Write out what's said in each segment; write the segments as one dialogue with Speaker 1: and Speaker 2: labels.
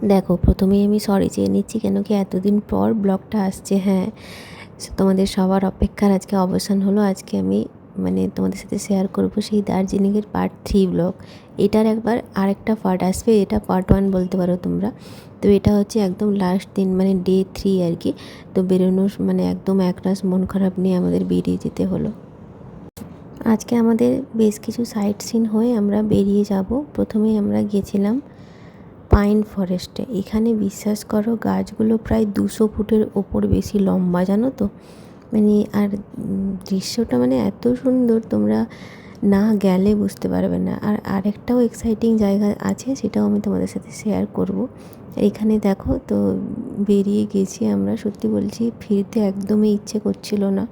Speaker 1: দেখো, প্রথমেই আমি সরি চেয়ে নিচ্ছি, কেন কি এতদিন পর ব্লগটা আসছে। হ্যাঁ, তোমাদের সবার অপেক্ষার আজকে অবসান হলো। আজকে আমি তোমাদের সাথে শেয়ার করব সেই দার্জিলিংয়ের পার্ট 3 ব্লগ। এটার একবার আরেকটা পার্ট আসবে, এটা পার্ট 1 বলতে পারো তোমরা। তো এটা হচ্ছে একদম লাস্ট দিন, ডে 3 আর কি। তো বেরোনোর একদম একরাশ মন খারাপ নিয়ে আমাদের বেরিয়ে যেতে হলো। আজকে আমাদের বেশ কিছু সাইট সিন হয়ে আমরা বেরিয়ে যাব। প্রথমেই আমরা গেছিলাম পাইন ফরেস্টে। এখানে বিশ্বাস করো, গাছগুলো প্রায় 200 ফুটের ওপর বেশি লম্বা, জানো তো। আর দৃশ্যটা এত সুন্দর, তোমরা না গেলে বুঝতে পারবে না। আর আরেকটাও এক্সাইটিং জায়গা আছে, সেটাও আমি তোমাদের সাথে শেয়ার করব। এখানে দেখো তো, বেরিয়ে গেছি আমরা। সত্যি বলছি, ফিরতে একদমই ইচ্ছে করছিল না,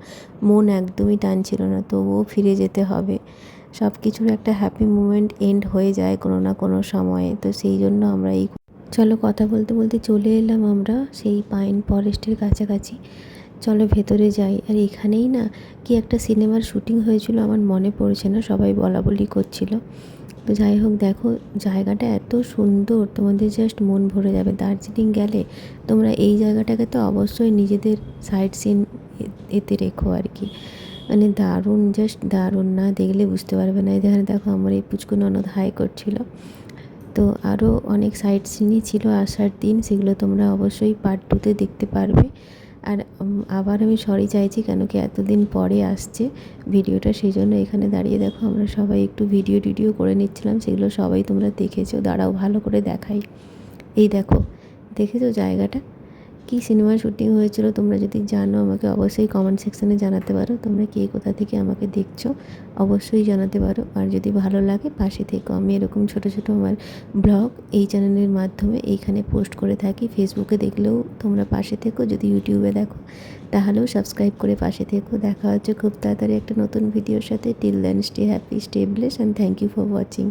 Speaker 1: মন একদমই টানছিল না, তবুও ফিরে যেতে হবে। সব কিছুর একটা হ্যাপি মুমেন্ট এন্ড হয়ে যায় কোনো না কোনো সময়ে। তো সেই জন্য আমরা চলো, কথা বলতে বলতে চলে এলাম আমরা সেই পাইন ফরেস্টের কাছাকাছি। চলো ভেতরে যাই। আর এখানেই না কি একটা সিনেমার শুটিং হয়েছিল, আমার মনে পড়ছে না, সবাই বলা বলি করছিল। তো যাই হোক, দেখো জায়গাটা এত সুন্দর, তোমাদের জাস্ট মন ভরে যাবে। দার্জিলিং গেলে তোমরা এই জায়গাটাকে তো অবশ্যই নিজেদের সাইট সিন এতে রেখো আর কি। দারুণ, জাস্ট দারুণ, না দেখলে বুঝতে পারবে না। এখানে দেখো আমার এই পুচকু ননদ হাই করছিল। তো আরও অনেক সাইট সিনই ছিল আসার দিন, সেগুলো তোমরা অবশ্যই পার্ট 2তে দেখতে পারবে। আর আবার আমি সরি চাইছি, কেন কি এতদিন পরে আসছে ভিডিওটা, সেই জন্য এখানে দাঁড়িয়ে দেখো আমরা সবাই একটু ভিডিও করে নিচ্ছিলাম। সেগুলো সবাই তোমরা দেখেছো, দাঁড়াও ভালো করে দেখাই। এই দেখো, দেখেছো জায়গাটা? কী সিনেমার শুটিং হয়েছিল, তোমরা যদি জানো আমাকে অবশ্যই কমেন্ট সেকশানে জানাতে পারো। তোমরা কে কোথা থেকে আমাকে দেখছো অবশ্যই জানাতে পারো। আর যদি ভালো লাগে পাশে থেকো। আমি এরকম ছোট ছোট আমার ব্লগ এই চ্যানেলের মাধ্যমে এইখানে পোস্ট করে থাকি। ফেসবুকে দেখলেও তোমরা পাশে থেকো, যদি ইউটিউবে দেখো তাহলেও সাবস্ক্রাইব করে পাশে থেকো। দেখা হচ্ছে খুব তাড়াতাড়ি একটা নতুন ভিডিওর সাথে। Till then, stay happy, stay bless and thank you for watching.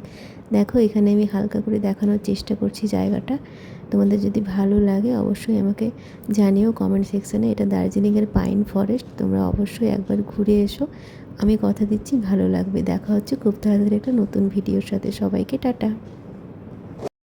Speaker 1: দেখো, এখানে আমি হালকা করে দেখানোর চেষ্টা করছি জায়গাটা। তোমাদের যদি ভালো লাগে অবশ্যই আমাকে জানিও কমেন্ট সেকশানে। এটা দার্জিলিংয়ের পাইন ফরেস্ট, তোমরা অবশ্যই একবার ঘুরে এসো। আমি কথা দিচ্ছি ভালো লাগবে। দেখা হচ্ছে খুব তাড়াতাড়ি একটা নতুন ভিডিওর সাথে। সবাইকে টাটা।